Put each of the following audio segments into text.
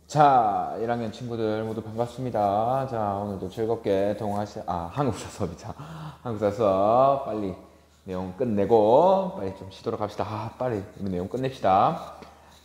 자, 1학년 친구들 모두 반갑습니다. 자, 오늘도 즐겁게 한국사 수업이자 한국사 수업 빨리 내용 끝내고 빨리 좀 쉬도록 합시다. 빨리 우리 내용 끝냅시다.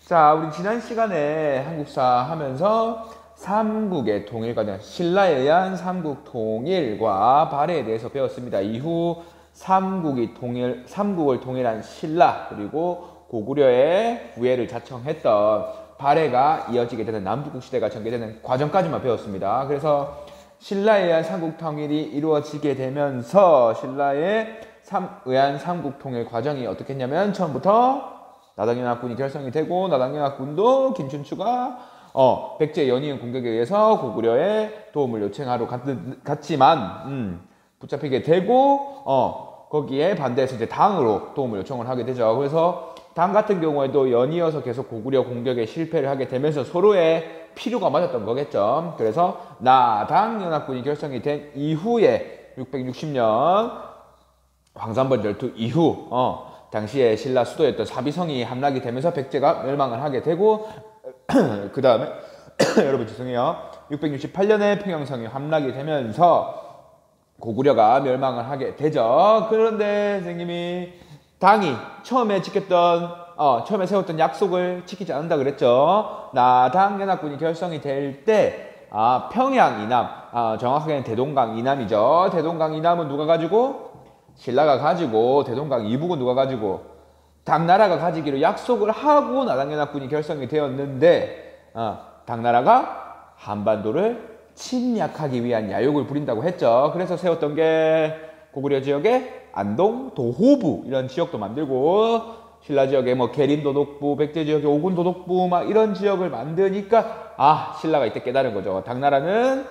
자, 우리 지난 시간에 한국사 하면서 삼국의 통일과 신라에 의한 삼국 통일과 발해에 대해서 배웠습니다. 이후 삼국을 통일한 신라 그리고 고구려의 부해를 자청했던 발해가 이어지게 되는 남북국 시대가 전개되는 과정까지만 배웠습니다. 그래서 신라에 의한 삼국 통일이 이루어지게 되면서 신라에 의한 삼국 통일 과정이 어떻게 했냐면 처음부터 나당연합군이 결성이 되고 나당연합군도 김춘추가 백제 연이은 공격에 의해서 고구려에 도움을 요청하러 갔지만 붙잡히게 되고 거기에 반대해서 이제 당으로 도움을 요청을 하게 되죠. 그래서 당 같은 경우에도 연이어서 계속 고구려 공격에 실패를 하게 되면서 서로의 필요가 맞았던 거겠죠. 그래서 나당 연합군이 결성이 된 이후에 660년 황산벌 전투 이후 당시에 신라 수도였던 사비성이 함락이 되면서 백제가 멸망을 하게 되고 그 다음에 여러분 죄송해요. 668년에 평양성이 함락이 되면서 고구려가 멸망을 하게 되죠. 그런데 선생님이 당이 처음에 처음에 세웠던 약속을 지키지 않는다 그랬죠. 나당 연합군이 결성이 될 때 평양 이남, 정확하게는 대동강 이남이죠. 대동강 이남은 누가 가지고? 신라가 가지고, 대동강 이북은 누가 가지고? 당나라가 가지기로 약속을 하고 나당 연합군이 결성이 되었는데 당나라가 한반도를 침략하기 위한 야욕을 부린다고 했죠. 그래서 세웠던 게 고구려 지역에 안동, 도호부 이런 지역도 만들고 신라 지역에 계림도독부, 백제 지역에 오군도독부 막 이런 지역을 만드니까 신라가 이때 깨달은 거죠. 당나라는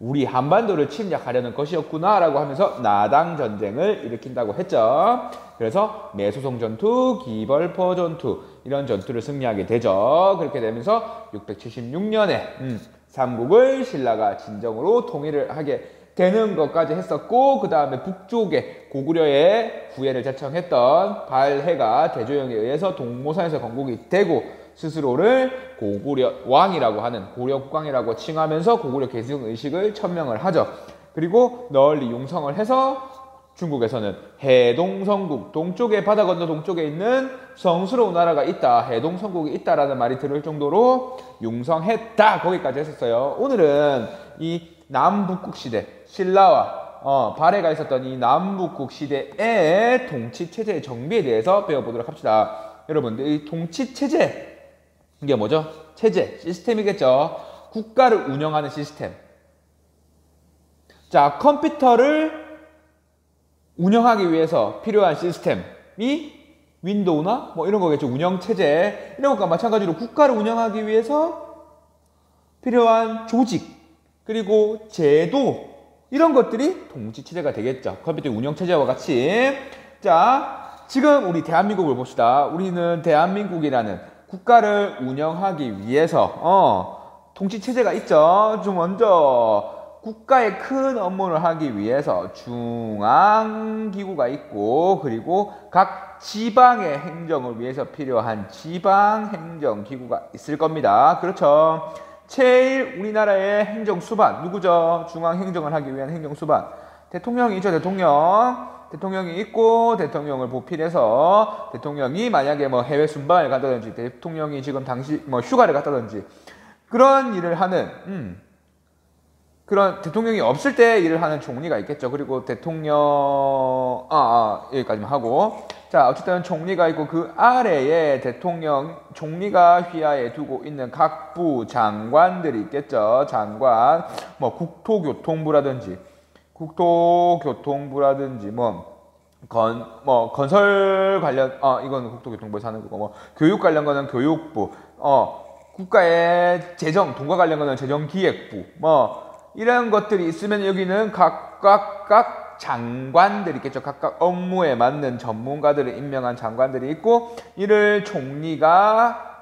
우리 한반도를 침략하려는 것이었구나 라고 하면서 나당 전쟁을 일으킨다고 했죠. 그래서 매소송 전투, 기벌포 전투 이런 전투를 승리하게 되죠. 그렇게 되면서 676년에 삼국을 신라가 진정으로 통일을 하게 되는 것까지 했었고 그 다음에 북쪽에 고구려의 부해를 자청했던 발해가 대조영에 의해서 동모산에서 건국이 되고 스스로를 고구려 왕이라고 하는 고려 국왕이라고 칭하면서 고구려 계승 의식을 천명을 하죠. 그리고 널리 융성을 해서 중국에서는 해동성국, 동쪽에 바다 건너 동쪽에 있는 성스러운 나라가 있다, 해동성국이 있다라는 말이 들을 정도로 융성했다, 거기까지 했었어요. 오늘은 이 남북국 시대, 신라와 발해가 있었던 이 남북국 시대의 통치체제의 정비에 대해서 배워보도록 합시다. 여러분들 이 통치체제, 이게 뭐죠? 체제, 시스템이겠죠. 국가를 운영하는 시스템. 자, 컴퓨터를 운영하기 위해서 필요한 시스템이 윈도우나 이런 거겠죠. 운영체제. 이런 것과 마찬가지로 국가를 운영하기 위해서 필요한 조직, 그리고 제도, 이런 것들이 통치체제가 되겠죠. 컴퓨터 운영체제와 같이. 자, 지금 우리 대한민국을 봅시다. 우리는 대한민국이라는 국가를 운영하기 위해서 통치체제가 있죠. 좀 먼저 국가의 큰 업무를 하기 위해서 중앙기구가 있고 그리고 각 지방의 행정을 위해서 필요한 지방행정기구가 있을 겁니다. 그렇죠. 제일 우리나라의 행정수반 누구죠? 중앙행정을 하기 위한 행정수반 대통령이 있죠. 대통령이 있고 대통령을 보필해서 대통령이 만약에 해외 순방을 간다든지 대통령이 지금 당시 휴가를 갔다든지 그런 일을 하는 그런 대통령이 없을 때 일을 하는 총리가 있겠죠. 그리고 대통령 여기까지만 하고 자 어쨌든 총리가 있고 그 아래에 총리가 휘하에 두고 있는 각 부 장관들이 있겠죠. 장관 국토교통부라든지 건설 관련 이건 국토교통부에서 하는 거고 교육 관련 거는 교육부 국가의 재정 돈과 관련 거는 재정기획부 이런 것들이 있으면 여기는 각각 장관들이 있겠죠. 각각 업무에 맞는 전문가들을 임명한 장관들이 있고 이를 총리가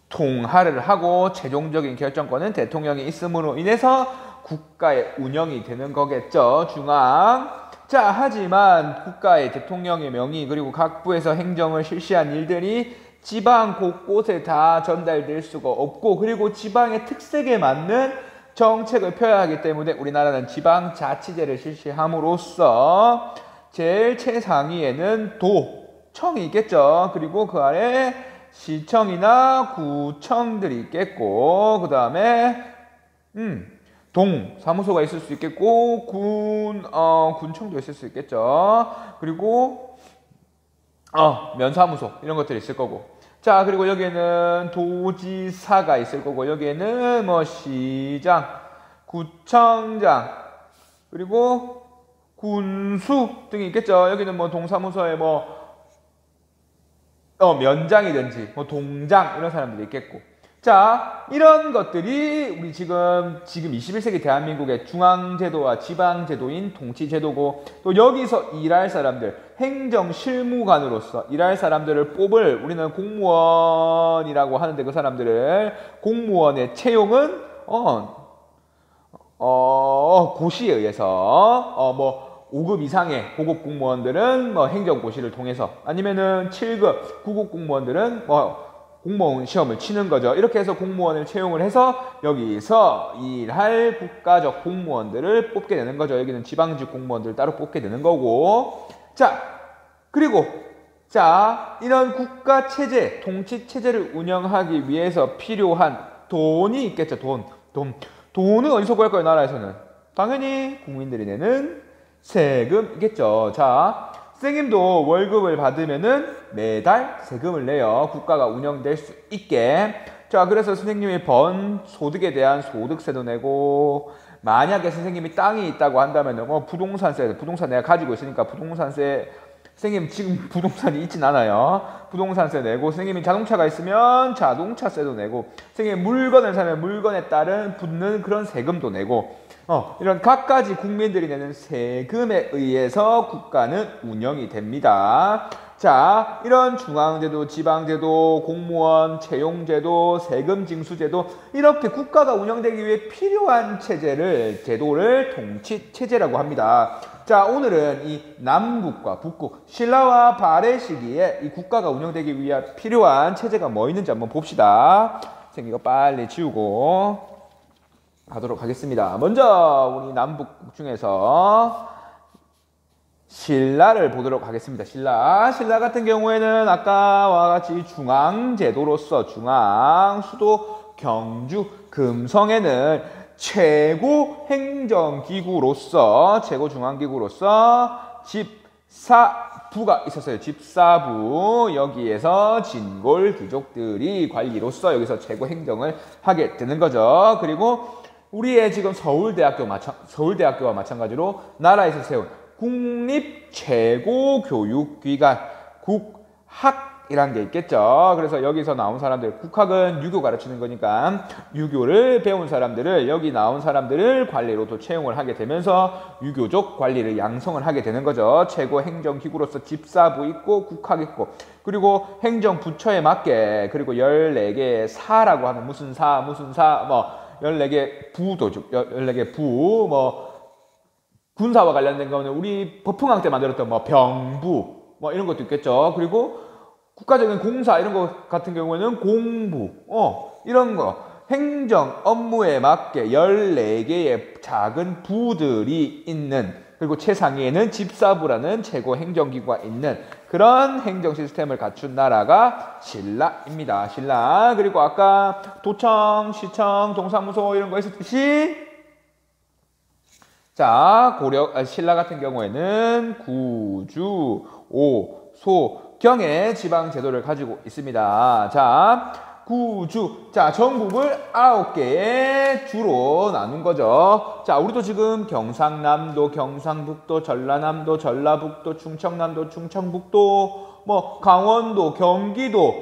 통할을 하고 최종적인 결정권은 대통령이 있음으로 인해서 국가의 운영이 되는 거겠죠. 중앙. 자, 하지만 국가의 대통령의 명의 그리고 각 부에서 행정을 실시한 일들이 지방 곳곳에 다 전달될 수가 없고, 그리고 지방의 특색에 맞는 정책을 펴야 하기 때문에 우리나라는 지방자치제를 실시함으로써 제일 최상위에는 도청이 있겠죠. 그리고 그 아래 시청이나 구청들이 있겠고, 그 다음에 동사무소가 있을 수 있겠고, 군청도 있을 수 있겠죠. 그리고 면사무소 이런 것들이 있을 거고, 자, 그리고 여기에는 도지사가 있을 거고, 여기에는 뭐 시장, 구청장, 그리고 군수 등이 있겠죠. 여기는 뭐 동사무소에 뭐 면장이든지 뭐 동장 이런 사람들이 있겠고, 자, 이런 것들이 우리 지금 21세기 대한민국의 중앙제도와 지방제도인 통치제도고, 또 여기서 일할 사람들, 행정실무관으로서 일할 사람들을 뽑을, 우리는 공무원이라고 하는데, 그 사람들을 공무원의 채용은 고시에 의해서 뭐 5급 이상의 고급 공무원들은 뭐 행정고시를 통해서, 아니면은 7급 9급 공무원들은 뭐 공무원 시험을 치는 거죠. 이렇게 해서 공무원을 채용을 해서 여기서 일할 국가적 공무원들을 뽑게 되는 거죠. 여기는 지방직 공무원들을 따로 뽑게 되는 거고, 자, 그리고 자, 이런 국가 체제, 통치 체제를 운영하기 위해서 필요한 돈이 있겠죠. 돈은 어디서 구할까요? 나라에서는 당연히 국민들이 내는 세금이겠죠. 자, 선생님도 월급을 받으면은 매달 세금을 내요. 국가가 운영될 수 있게. 자, 그래서 선생님이 번 소득에 대한 소득세도 내고, 만약에 선생님이 땅이 있다고 한다면은 뭐 부동산 내가 가지고 있으니까 부동산세, 선생님 지금 부동산이 있진 않아요. 부동산세 내고, 선생님이 자동차가 있으면 자동차세도 내고, 선생님이 물건을 사면 물건에 따른 붙는 그런 세금도 내고, 이런 각가지 국민들이 내는 세금에 의해서 국가는 운영이 됩니다. 자, 이런 중앙제도, 지방제도, 공무원 채용제도, 세금징수제도, 이렇게 국가가 운영되기 위해 필요한 제도를 통치체제라고 합니다. 자, 오늘은 이 남북과 북극, 신라와 발해 시기에 이 국가가 운영되기 위해 필요한 체제가 뭐 있는지 한번 봅시다. 선생님 이거 빨리 지우고 가도록 하겠습니다. 먼저 우리 남북 중에서 신라를 보도록 하겠습니다. 신라 같은 경우에는 아까와 같이 중앙제도로서 중앙 수도 경주 금성에는 최고 행정기구로서, 최고 중앙기구로서 집사부가 있었어요. 집사부. 여기에서 진골 귀족들이 관리로서 여기서 최고 행정을 하게 되는 거죠. 그리고 우리의 지금 서울대학교와 마찬가지로 나라에서 세운 국립 최고 교육기관 국학이라는 게 있겠죠. 그래서 여기서 나온 사람들, 국학은 유교 가르치는 거니까 유교를 배운 사람들을, 여기 나온 사람들을 관리로 또 채용을 하게 되면서 유교적 관리를 양성을 하게 되는 거죠. 최고 행정기구로서 집사부 있고 국학 있고, 그리고 행정부처에 맞게, 그리고 14개의 사라고 하는 무슨 사 뭐 14개 부도, 14개 부, 뭐 군사와 관련된 거는 우리 법흥왕 때 만들었던 뭐 병부 뭐 이런 것도 있겠죠. 그리고 국가적인 공사 이런 것 같은 경우에는 공부, 이런 거 행정 업무에 맞게 14개의 작은 부들이 있는, 그리고 최상위에는 집사부라는 최고 행정기구가 있는 그런 행정 시스템을 갖춘 나라가 신라입니다. 신라. 그리고 아까 도청, 시청, 동사무소 이런 거 있었듯이, 자, 신라 같은 경우에는 구주, 오, 소, 경의 지방 제도를 가지고 있습니다. 자, 구주. 자, 전국을 9개의 주로 나눈 거죠. 자, 우리도 지금 경상남도, 경상북도, 전라남도, 전라북도, 충청남도, 충청북도, 뭐 강원도, 경기도,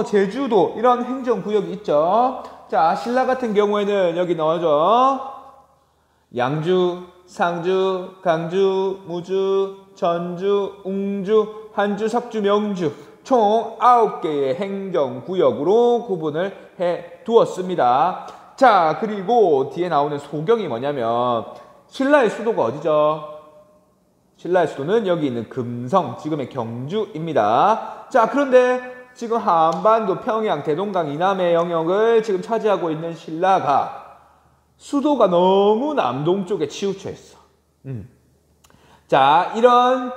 제주도 이런 행정구역이 있죠. 자, 신라 같은 경우에는 여기 넣어줘. 양주, 상주, 강주, 무주, 전주, 웅주, 한주, 석주, 명주 총 9개의 행정구역으로 구분을 해 두었습니다. 자, 그리고 뒤에 나오는 소경이 뭐냐면 신라의 수도가 어디죠? 신라의 수도는 여기 있는 금성, 지금의 경주입니다. 자, 그런데 지금 한반도, 평양, 대동강 이남의 영역을 지금 차지하고 있는 신라가 수도가 너무 남동쪽에 치우쳐 있어. 자, 이런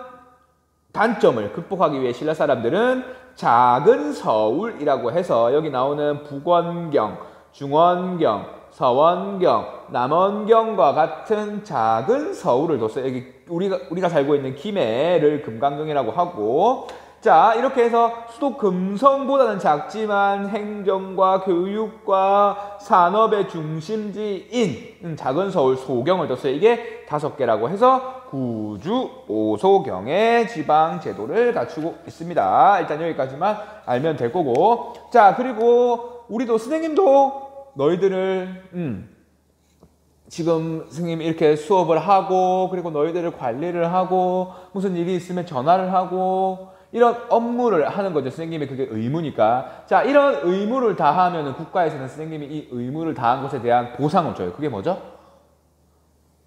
단점을 극복하기 위해 신라 사람들은 작은 서울이라고 해서 여기 나오는 북원경, 중원경, 서원경, 남원경과 같은 작은 서울을 뒀어요. 여기 우리가 살고 있는 김해를 금강경이라고 하고, 자, 이렇게 해서 수도 금성보다는 작지만 행정과 교육과 산업의 중심지인 작은 서울 소경을 뒀어요. 이게 5개라고 해서 구주 오소경의 지방 제도를 갖추고 있습니다. 일단 여기까지만 알면 될 거고, 자, 그리고 우리도 선생님도 너희들을 지금 선생님이 이렇게 수업을 하고, 그리고 너희들을 관리를 하고, 무슨 일이 있으면 전화를 하고, 이런 업무를 하는 거죠. 선생님의 그게 의무니까. 자, 이런 의무를 다하면 국가에서는 선생님이 이 의무를 다한 것에 대한 보상을 줘요. 그게 뭐죠?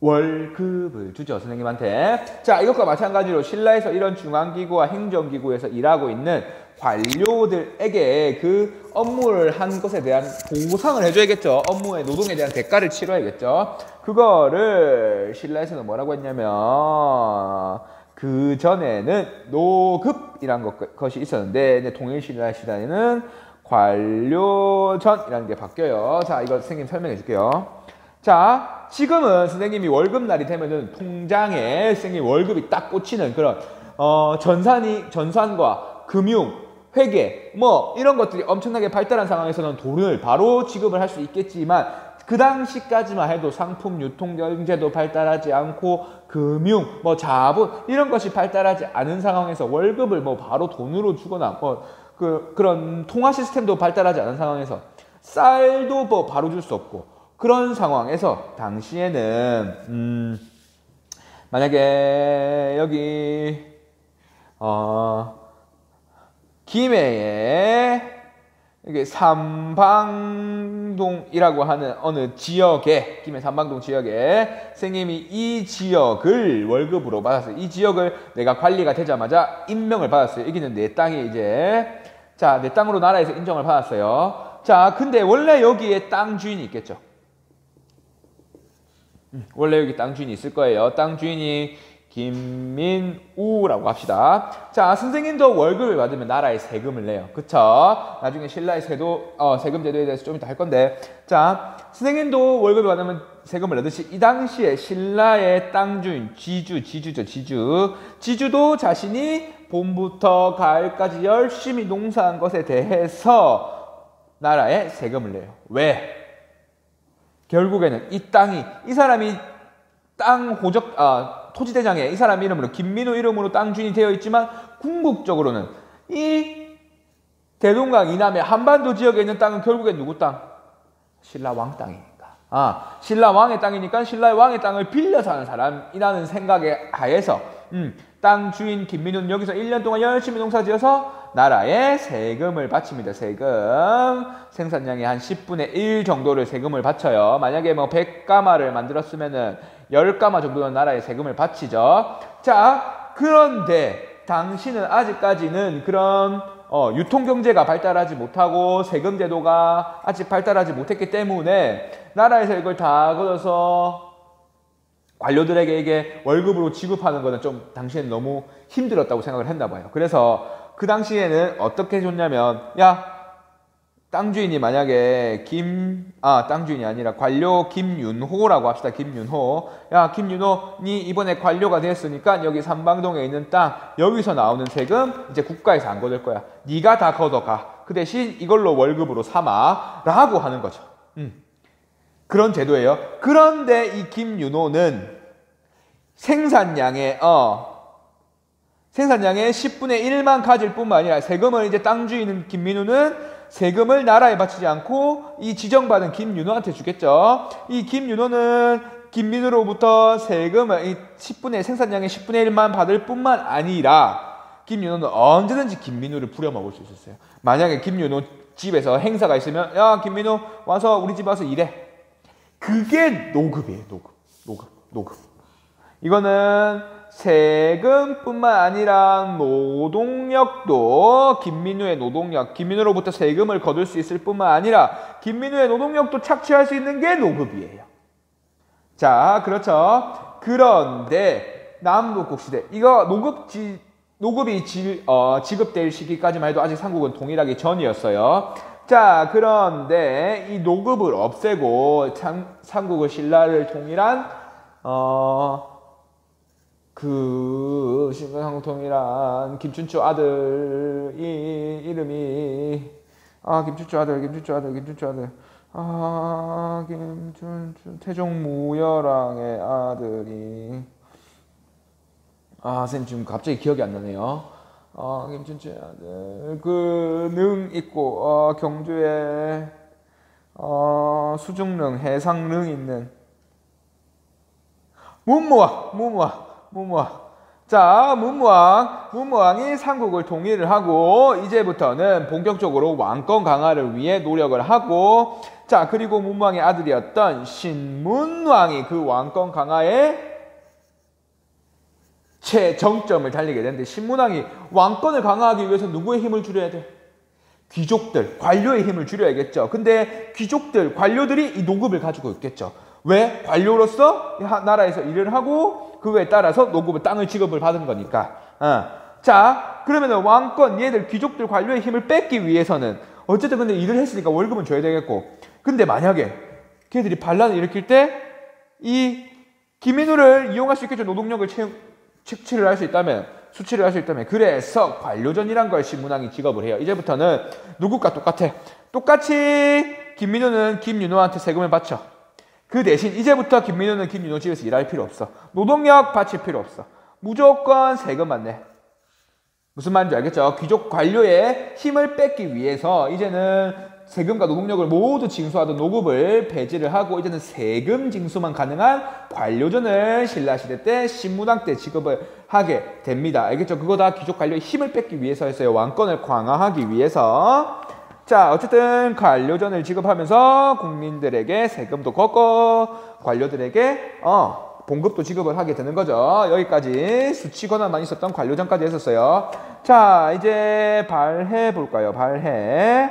월급을 주죠, 선생님한테. 자, 이것과 마찬가지로 신라에서 이런 중앙기구와 행정기구에서 일하고 있는 관료들에게 그 업무를 한 것에 대한 보상을 해줘야겠죠. 업무의 노동에 대한 대가를 치러야겠죠. 그거를 신라에서는 뭐라고 했냐면, 그 전에는 노급이란 것이 있었는데, 통일신라 시대에는 관료전이라는 게 바뀌어요. 자, 이거 선생님 설명해 줄게요. 자, 지금은 선생님이 월급날이 되면은 통장에 선생님 월급이 딱 꽂히는 그런 전산과 금융, 회계 뭐 이런 것들이 엄청나게 발달한 상황에서는 돈을 바로 지급을 할 수 있겠지만, 그 당시까지만 해도 상품 유통 경제도 발달하지 않고 금융, 뭐 자본 이런 것이 발달하지 않은 상황에서 월급을 뭐 바로 돈으로 주거나 뭐 그런 통화 시스템도 발달하지 않은 상황에서 쌀도 뭐 바로 줄 수 없고, 그런 상황에서 당시에는 만약에 여기 김해에 이게 삼방동이라고 하는 어느 지역에, 김해 삼방동 지역에 선생님이 이 지역을 월급으로 받았어요. 이 지역을 내가 관리가 되자마자 임명을 받았어요. 여기는 내 땅이 이제, 자, 내 땅으로 나라에서 인정을 받았어요. 자, 근데 원래 여기에 땅 주인이 있겠죠. 원래 여기 땅 주인이 있을 거예요. 땅 주인이 김민우라고 합시다. 자, 선생님도 월급을 받으면 나라에 세금을 내요. 그쵸? 나중에 신라의 세금 제도에 대해서 좀 이따 할 건데, 자, 선생님도 월급을 받으면 세금을 내듯이 이 당시에 신라의 땅 주인, 지주도 자신이 봄부터 가을까지 열심히 농사한 것에 대해서 나라에 세금을 내요. 왜? 결국에는 이 땅이, 이 사람이 땅 토지대장에 이 사람 이름으로 김민우 이름으로 땅 주인이 되어 있지만, 궁극적으로는 이 대동강 이남의 한반도 지역에 있는 땅은 결국엔 누구 땅? 신라 왕 땅이니까. 신라 왕의 땅이니까 신라의 왕의 땅을 빌려 사는 사람이라는 생각에 하에서 땅 주인 김민우는 여기서 1년 동안 열심히 농사지어서 나라에 세금을 바칩니다. 세금. 생산량의 한 10분의 1 정도를 세금을 바쳐요. 만약에 뭐 100가마를 만들었으면은 10가마 정도는 나라에 세금을 바치죠. 자, 그런데 당시는 아직까지는 그런 유통경제가 발달하지 못하고 세금 제도가 아직 발달하지 못했기 때문에 나라에서 이걸 다 걷어서 관료들에게 이게 월급으로 지급하는 거는 좀 당시에는 너무 힘들었다고 생각을 했나 봐요. 그래서 그 당시에는 어떻게 줬냐면, 야, 땅 주인이 만약에 땅 주인이 아니라 관료 김윤호라고 합시다. 김윤호. 야, 김윤호, 니 이번에 관료가 됐으니까 여기 삼방동에 있는 땅, 여기서 나오는 세금 이제 국가에서 안 걷을 거야. 니가 다 걷어가. 그 대신 이걸로 월급으로 삼아. 라고 하는 거죠. 그런 제도예요. 그런데 이 김윤호는 생산량의 10분의 1만 가질 뿐만 아니라 세금을 이제 땅 주인은 김민우는 세금을 나라에 바치지 않고 이 지정받은 김윤호한테 주겠죠. 이 김윤호는 김민우로부터 세금을 생산량의 10분의 1만 받을 뿐만 아니라 김윤호는 언제든지 김민우를 부려먹을 수 있었어요. 만약에 김윤호 집에서 행사가 있으면, 야, 김민우 와서 우리 집 와서 일해. 그게 노급이에요. 노급. 이거는 세금뿐만 아니라 노동력도 김민우의 노동력, 김민우로부터 세금을 거둘 수 있을 뿐만 아니라 김민우의 노동력도 착취할 수 있는 게 노급이에요. 자, 그렇죠. 그런데 남북국시대 이거 노급이 지급될 시기까지만 해도 아직 삼국은 통일하기 전이었어요. 자, 그런데 이 노급을 없애고 삼국의 신라를 통일한 신라삼국 통일한 김춘추 아들이 이름이 김춘추 아들 김춘추 태종무열왕의 아들이 선생님 지금 갑자기 기억이 안 나네요. 김춘추 아들 그 능 있고 경주에 수중릉 해상릉 있는 문무왕. 자, 문무왕이 삼국을 통일을 하고 이제부터는 본격적으로 왕권 강화를 위해 노력을 하고, 자, 그리고 문무왕의 아들이었던 신문왕이 그 왕권 강화에 최정점을 달리게 되는데, 신문왕이 왕권을 강화하기 위해서 누구의 힘을 줄여야 돼? 귀족들, 관료의 힘을 줄여야겠죠. 근데 귀족들, 관료들이 이 노급을 가지고 있겠죠. 왜? 관료로서 나라에서 일을 하고 그거에 따라서 노급을 땅을 지급을 받은 거니까. 자, 그러면 왕권, 얘들 귀족들 관료의 힘을 뺏기 위해서는 어쨌든 근데 일을 했으니까 월급은 줘야 되겠고, 근데 만약에 걔들이 반란을 일으킬 때 이 김민우를 이용할 수 있겠죠. 노동력을 수치를 할 수 있다면. 그래서 관료전이란 걸 신문왕이 직업을 해요. 이제부터는 누구과 똑같아. 똑같이 김민우는 김윤호한테 세금을 바쳐. 그 대신 이제부터 김민우는 김윤호 집에서 일할 필요 없어. 노동력 바칠 필요 없어. 무조건 세금만 내. 무슨 말인지 알겠죠? 귀족 관료의 힘을 뺏기 위해서 이제는 세금과 노동력을 모두 징수하던 노급을 배제를 하고 이제는 세금 징수만 가능한 관료전을 신라시대 때 신문왕 때 지급을 하게 됩니다. 알겠죠? 그거 다 귀족 관료의 힘을 뺏기 위해서였어요. 왕권을 강화하기 위해서. 자, 어쨌든 관료전을 지급하면서 국민들에게 세금도 걷고 관료들에게 봉급도 지급을 하게 되는 거죠. 여기까지 수치 권한만 있었던 관료전까지 했었어요. 자, 이제 발해 볼까요? 발해.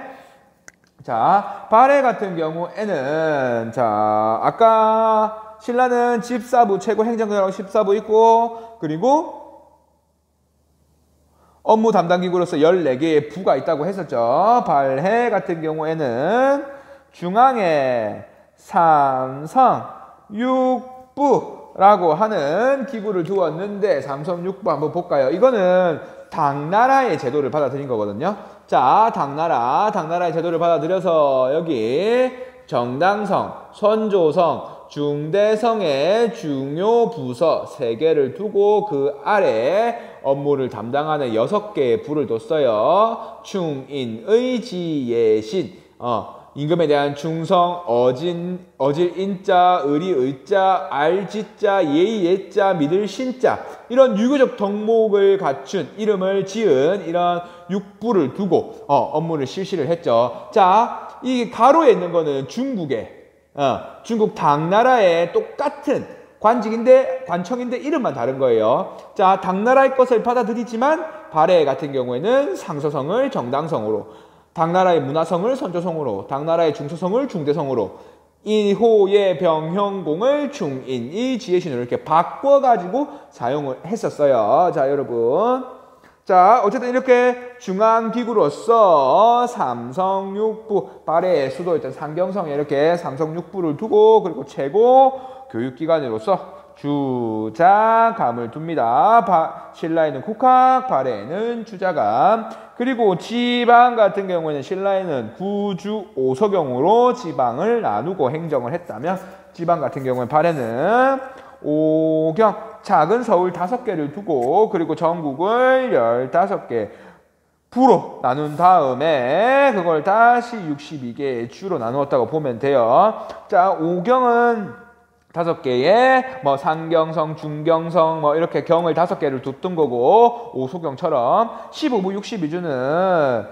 자, 발해 같은 경우에는 자, 아까 신라는 집사부, 최고 행정관하고 집사부 있고, 그리고 업무 담당 기구로서 14개의 부가 있다고 했었죠. 발해 같은 경우에는 중앙에 삼성 육부라고 하는 기구를 두었는데, 삼성 육부 한번 볼까요? 이거는 당나라의 제도를 받아들인 거거든요. 자, 당나라의 제도를 받아들여서 여기 정당성, 선조성, 중대성의 중요 부서 3개를 두고 그 아래 업무를 담당하는 6개의 부를 뒀어요. 충인, 지예신, 임금에 대한 충성, 어질 인자, 의리 의자, 알지자, 예의 예자, 믿을 신자, 이런 유교적 덕목을 갖춘, 이름을 지은 이런 6부를 두고 업무를 실시를 했죠. 자, 이 가로에 있는 거는 중국 당나라의 똑같은 관청인데 이름만 다른 거예요. 자, 당나라의 것을 받아들이지만 발해 같은 경우에는 상서성을 정당성으로, 당나라의 문화성을 선조성으로, 당나라의 중서성을 중대성으로, 이호의 병형공을 중인, 지혜신으로 이렇게 바꿔가지고 사용을 했었어요. 자, 여러분. 자, 어쨌든 이렇게 중앙기구로서 삼성육부, 발해의 수도였던 상경성에 이렇게 삼성육부를 두고, 그리고 최고 교육기관으로서 주자감을 둡니다. 신라에는 국학, 발해에는 주자감. 그리고 지방 같은 경우에는 신라에는 구주 오서경으로 지방을 나누고 행정을 했다면, 지방 같은 경우는 발해는 오경, 작은 서울 5개를 두고, 그리고 전국을 15개 부로 나눈 다음에 그걸 다시 62개의 주로 나누었다고 보면 돼요. 자, 오경은 5개의 상경성, 중경성 이렇게 경을 5개를 뒀던 거고, 오소경처럼 15부 62주는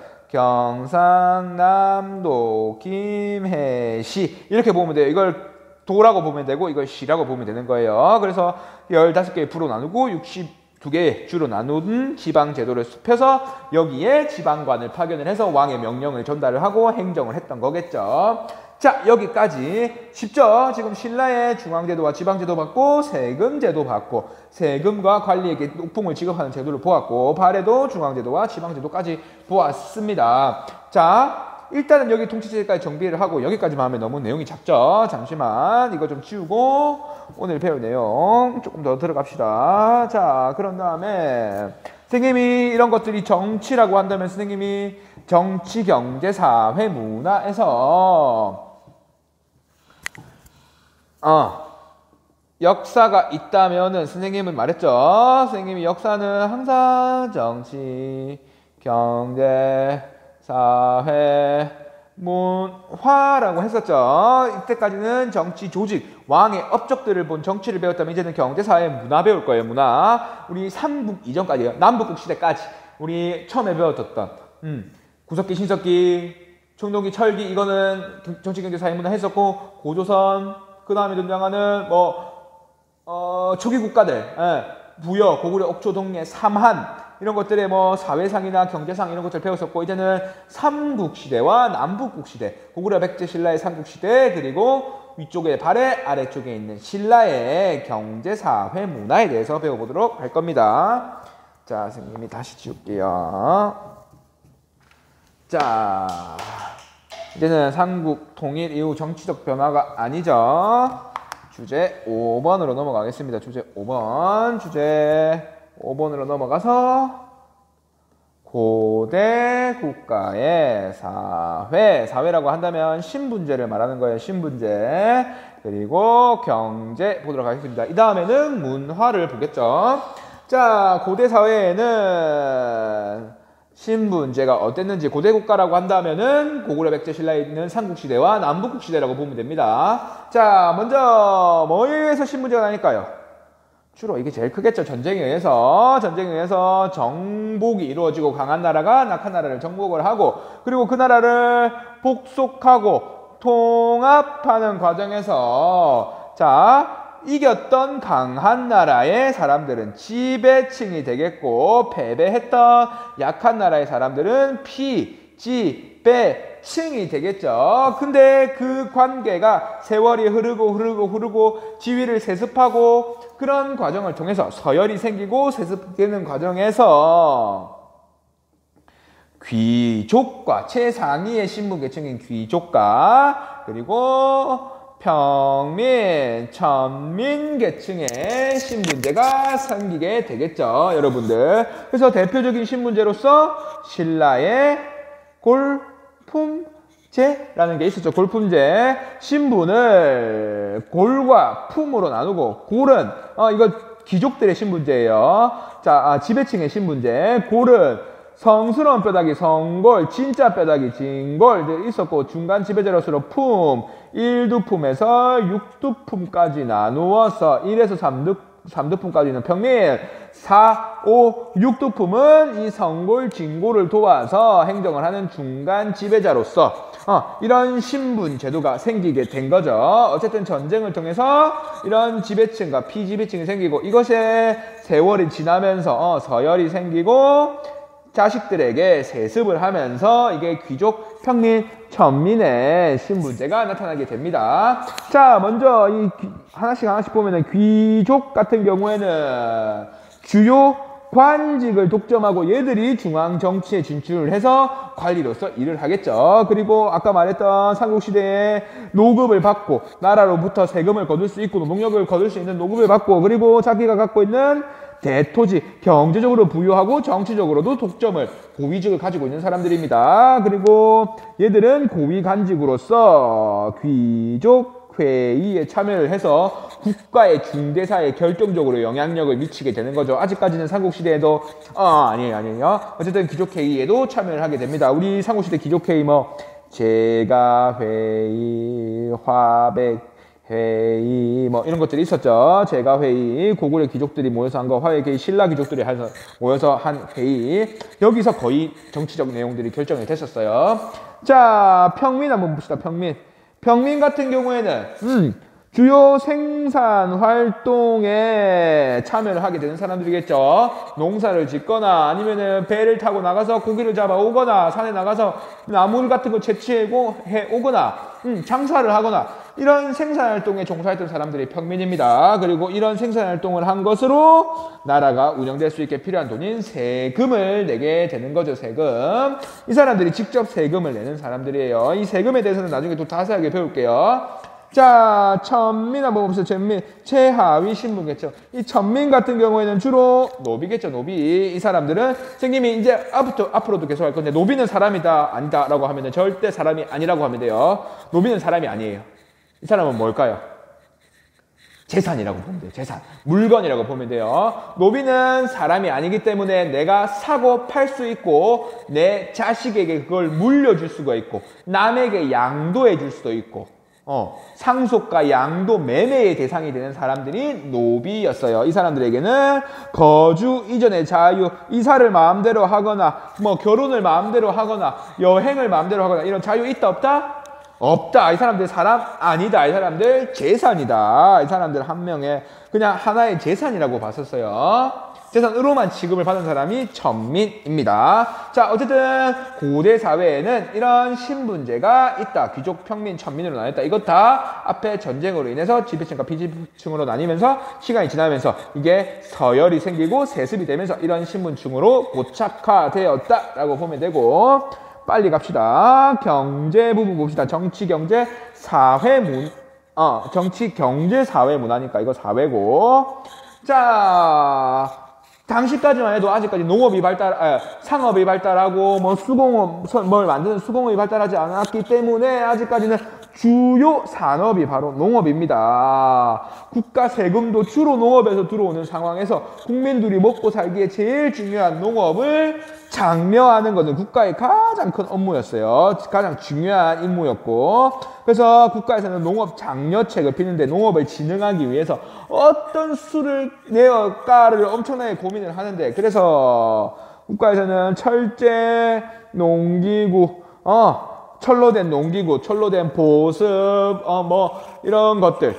경상남도 김해시 이렇게 보면 돼요. 이걸 도라고 보면 되고 이걸 시라고 보면 되는 거예요. 그래서 15개의 부로 나누고 62개의 주로 나눈 지방제도를 펴서 여기에 지방관을 파견을 해서 왕의 명령을 전달을 하고 행정을 했던 거겠죠. 자, 여기까지 쉽죠? 지금 신라의 중앙제도와 지방제도 받고 세금제도 받고 세금과 관리에게 높음을 지급하는 제도를 보았고 발해도 중앙제도와 지방제도까지 보았습니다. 자, 일단은 여기 통치체제까지 정비를 하고 여기까지만 하면 너무 내용이 작죠? 잠시만 이거 좀 지우고 오늘 배울 내용 조금 더 들어갑시다. 자, 그런 다음에 선생님이 이런 것들이 정치라고 한다면 선생님이 정치, 경제, 사회, 문화에서 역사가 있다면은 선생님은 말했죠. 선생님이 역사는 항상 정치, 경제, 사회, 문화라고 했었죠. 이때까지는 정치, 조직, 왕의 업적들을 본 정치를 배웠다면 이제는 경제, 사회, 문화 배울 거예요. 문화. 우리 삼국 이전까지요. 남북국 시대까지 우리 처음에 배웠었던 구석기, 신석기, 청동기, 철기 이거는 정치, 경제, 사회, 문화 했었고 고조선 그 다음에 등장하는 초기 국가들, 부여, 고구려, 옥초, 동예, 삼한 이런 것들의 사회상이나 경제상 이런 것들을 배웠었고 이제는 삼국시대와 남북국시대, 고구려, 백제, 신라의 삼국시대 그리고 위쪽에 발해 아래쪽에 있는 신라의 경제, 사회, 문화에 대해서 배워보도록 할 겁니다. 자, 선생님이 다시 지울게요. 자, 이제는 삼국 통일 이후 정치적 변화가 아니죠. 주제 5번으로 넘어가겠습니다. 주제 5번. 주제 5번으로 넘어가서 고대 국가의 사회. 사회라고 한다면 신분제를 말하는 거예요. 신분제. 그리고 경제 보도록 하겠습니다. 이 다음에는 문화를 보겠죠. 자, 고대 사회에는 신분제가 어땠는지 고대 국가라고 한다면은 고구려, 백제, 신라에 있는 삼국시대와 남북국시대라고 보면 됩니다. 자, 먼저 뭐에 의해서 신분제가 나니까요? 주로 이게 제일 크겠죠. 전쟁에 의해서 정복이 이루어지고 강한 나라가 약한 나라를 정복을 하고 그리고 그 나라를 복속하고 통합하는 과정에서 이겼던 강한 나라의 사람들은 지배층이 되겠고 패배했던 약한 나라의 사람들은 지배층이 되겠죠. 근데 그 관계가 세월이 흐르고 지위를 세습하고 그런 과정을 통해서 서열이 생기고 세습되는 과정에서 귀족과 최상위의 신분계층인 귀족과 그리고 평민, 천민 계층의 신분제가 생기게 되겠죠, 여러분들. 그래서 대표적인 신분제로서 신라의 골품제라는 게 있었죠. 골품제. 신분을 골과 품으로 나누고 골은 이거 귀족들의 신분제예요. 자, 지배층의 신분제. 골은 성스러운 뼈다귀 성골, 진짜 뼈다귀 진골 있었고 중간 지배제로서 품, 1두품에서 6두품까지 나누어서 1에서 3두품까지는 평민, 4, 5, 6두품은 이 성골, 진골을 도와서 행정을 하는 중간 지배자로서 이런 신분 제도가 생기게 된 거죠. 어쨌든 전쟁을 통해서 이런 지배층과 피지배층이 생기고 이것에 세월이 지나면서 서열이 생기고 자식들에게 세습을 하면서 이게 귀족, 평민, 천민의 신분제가 나타나게 됩니다. 자, 먼저 이 하나씩 보면은 귀족 같은 경우에는 주요 관직을 독점하고 얘들이 중앙 정치에 진출을 해서 관리로서 일을 하겠죠. 그리고 아까 말했던 삼국시대에 노급을 받고 나라로부터 세금을 거둘 수 있고 농력을 거둘 수 있는 노급을 받고 그리고 자기가 갖고 있는 대토지, 경제적으로 부유하고 정치적으로도 독점을, 고위직을 가지고 있는 사람들입니다. 그리고 얘들은 고위간직으로서 귀족 회의에 참여를 해서 국가의 중대사에 결정적으로 영향력을 미치게 되는 거죠. 아직까지는 삼국시대에도 아니에요. 어쨌든 귀족회의에도 참여를 하게 됩니다. 우리 삼국시대 귀족회의 제가회의, 화백 회의 이런 것들이 있었죠. 제가회의, 고구려 귀족들이 모여서 한 거, 화백회의, 신라 귀족들이 모여서 한 회의. 여기서 거의 정치적 내용들이 결정이 됐었어요. 자, 평민 한번 봅시다. 평민 같은 경우에는 주요 생산 활동에 참여를 하게 되는 사람들이겠죠. 농사를 짓거나 아니면은 배를 타고 나가서 고기를 잡아 오거나 산에 나가서 나물 같은 거 채취해 오거나 장사를 하거나 이런 생산 활동에 종사했던 사람들이 평민입니다. 그리고 이런 생산 활동을 한 것으로 나라가 운영될 수 있게 필요한 돈인 세금을 내게 되는 거죠. 세금. 이 사람들이 직접 세금을 내는 사람들이에요. 이 세금에 대해서는 나중에 또 자세하게 배울게요. 자, 천민 한번 봅시다. 천민. 최하위 신분겠죠. 이 천민 같은 경우에는 주로 노비겠죠. 노비. 이 사람들은 선생님이 이제 앞으로도 계속 할 건데 노비는 사람이다 아니다 라고 하면 절대 사람이 아니라고 하면 돼요. 노비는 사람이 아니에요. 이 사람은 뭘까요? 재산이라고 보면 돼요. 재산. 물건이라고 보면 돼요. 노비는 사람이 아니기 때문에 내가 사고 팔 수 있고 내 자식에게 그걸 물려줄 수가 있고 남에게 양도해 줄 수도 있고 상속과 양도 매매의 대상이 되는 사람들이 노비였어요. 이 사람들에게는 거주 이전의 자유, 이사를 마음대로 하거나 뭐 결혼을 마음대로 하거나 여행을 마음대로 하거나 이런 자유 있다 없다? 없다. 이 사람들 사람 아니다. 이 사람들 재산이다. 이 사람들 한 명의 그냥 하나의 재산이라고 봤었어요. 재산으로만 취급을 받은 사람이 천민입니다. 자, 어쨌든 고대 사회에는 이런 신분제가 있다. 귀족, 평민, 천민으로 나뉘었다. 이것 다 앞에 전쟁으로 인해서 지배층과 비지배층으로 나뉘면서 시간이 지나면서 이게 서열이 생기고 세습이 되면서 이런 신분층으로 고착화되었다라고 보면 되고, 빨리 갑시다. 경제 부분 봅시다. 정치, 경제, 사회, 정치, 경제, 사회, 문화니까 이거 사회고. 자, 당시까지만 해도 아직까지 농업이 상업이 발달하고 뭐 수공업, 뭘 만드는 수공업이 발달하지 않았기 때문에 아직까지는 주요 산업이 바로 농업입니다. 국가 세금도 주로 농업에서 들어오는 상황에서 국민들이 먹고 살기에 제일 중요한 농업을 장려하는 것은 국가의 가장 큰 업무였어요. 가장 중요한 임무였고, 그래서 국가에서는 농업 장려책을 피는데 농업을 진흥하기 위해서 어떤 수를 내어까를 엄청나게 고민을 하는데, 그래서 국가에서는 철제, 농기구, 철로 된 농기구, 철로 된 보습, 뭐 이런 것들,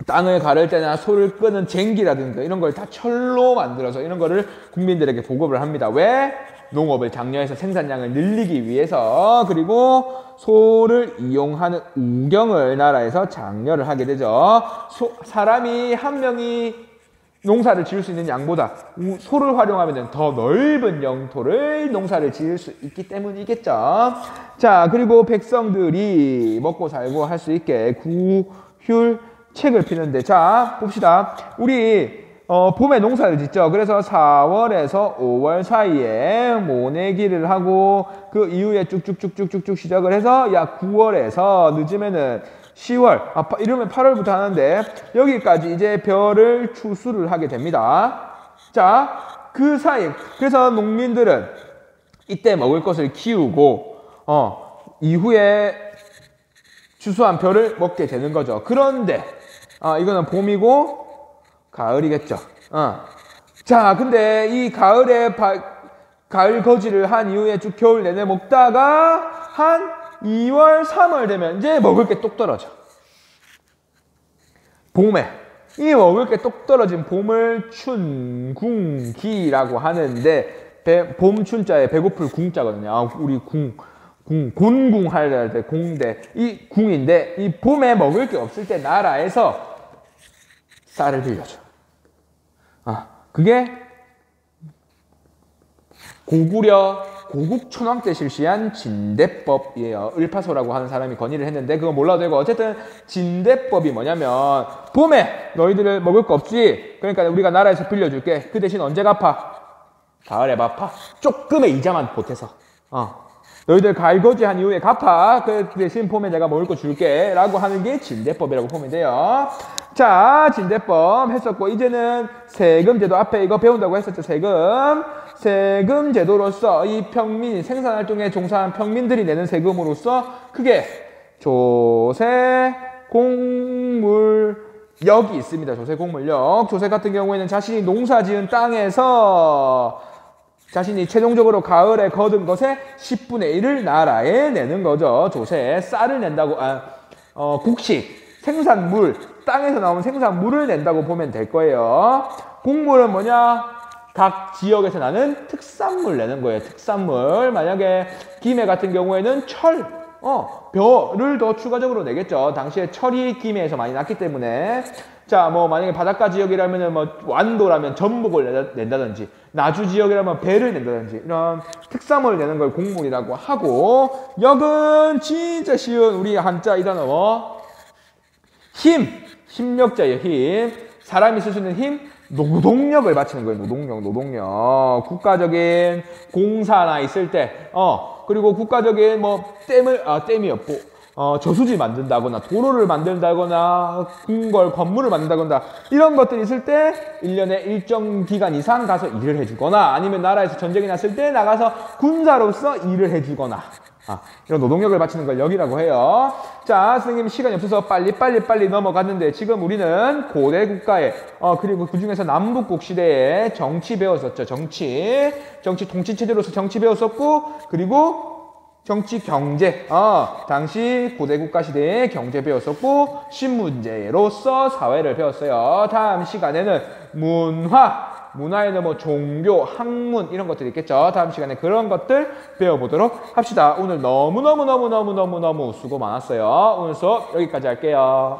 땅을 가를 때나 소를 끄는 쟁기라든가 이런 걸 다 철로 만들어서 이런 거를 국민들에게 보급을 합니다. 왜? 농업을 장려해서 생산량을 늘리기 위해서. 그리고 소를 이용하는 우경을 나라에서 장려를 하게 되죠. 사람이 한 명이 농사를 지을 수 있는 양보다 소를 활용하면 더 넓은 영토를 농사를 지을 수 있기 때문이겠죠. 자, 그리고 백성들이 먹고 살고 할 수 있게 구휼책을 피는데, 자, 봅시다. 우리 봄에 농사를 짓죠. 그래서 4월에서 5월 사이에 모내기를 하고 그 이후에 쭉쭉쭉쭉쭉 시작을 해서 약 9월에서 늦으면은 10월, 이러면 8월부터 하는데 여기까지 이제 벼를 추수를 하게 됩니다. 자, 그 사이, 그래서 농민들은 이때 먹을 것을 키우고 이후에 추수한 벼를 먹게 되는 거죠. 그런데 이거는 봄이고 가을이겠죠. 자, 근데 이 가을에 가을 거지를 한 이후에 쭉 겨울 내내 먹다가 한 2월, 3월 되면 이제 먹을 게 똑 떨어져. 봄에. 이 먹을 게 똑 떨어진 봄을 춘궁기라고 하는데, 봄춘자에 배고플 궁자거든요. 우리 곤궁 할 때 공대. 이 궁인데, 이 봄에 먹을 게 없을 때 나라에서 쌀을 빌려줘. 그게 고구려 고국 촌왕 때 실시한 진대법이에요. 을파소라고 하는 사람이 건의를 했는데 그거 몰라도 되고, 어쨌든 진대법이 뭐냐면 봄에 너희들 먹을 거 없지? 그러니까 우리가 나라에서 빌려줄게. 그 대신 언제 갚아? 가을에 갚아. 조금의 이자만 보태서. 너희들 가을 거지한 이후에 갚아. 그 대신 봄에 내가 먹을 거 줄게. 라고 하는 게 진대법이라고 보면 돼요. 자, 진대법 했었고, 이제는 세금제도, 앞에 이거 배운다고 했었죠. 세금제도로서 이 평민, 생산활동에 종사한 평민들이 내는 세금으로서 크게 조세, 공물역이 있습니다. 조세, 공물역. 조세 같은 경우에는 자신이 농사지은 땅에서 자신이 최종적으로 가을에 거둔 것의 10분의 1을 나라에 내는 거죠. 조세. 쌀을 낸다고, 국식. 생산물, 땅에서 나온 생산물을 낸다고 보면 될 거예요. 곡물은 뭐냐? 각 지역에서 나는 특산물 내는 거예요. 특산물. 만약에 김해 같은 경우에는 철, 벼를 더 추가적으로 내겠죠. 당시에 철이 김해에서 많이 났기 때문에. 자, 뭐 만약에 바닷가 지역이라면 뭐 완도라면 전복을 낸다든지, 나주 지역이라면 배를 낸다든지, 이런 특산물을 내는 걸 곡물이라고 하고, 역은 진짜 쉬운 우리 한자 이 단어 힘, 힘력자예요. 힘. 사람이 쓸 수 있는 힘, 노동력을 바치는 거예요. 노동력. 국가적인 공사나 있을 때, 그리고 국가적인 뭐 저수지 만든다거나 도로를 만든다거나 궁궐 건물을 만든다거나 이런 것들이 있을 때 1년에 일정 기간 이상 가서 일을 해주거나 아니면 나라에서 전쟁이 났을 때 나가서 군사로서 일을 해주거나 이런 노동력을 바치는 걸 역이라고 해요. 자, 선생님 시간이 없어서 빨리 넘어갔는데 지금 우리는 고대 국가에 그리고 그 중에서 남북국 시대에 정치 배웠었죠. 정치 통치체제로서 정치 배웠었고 그리고 정치, 경제, 당시 고대 국가 시대의 경제 배웠었고 신문제로서 사회를 배웠어요. 다음 시간에는 문화에는 뭐 종교, 학문 이런 것들이 있겠죠. 다음 시간에 그런 것들 배워보도록 합시다. 오늘 너무너무 수고 많았어요. 오늘 수업 여기까지 할게요.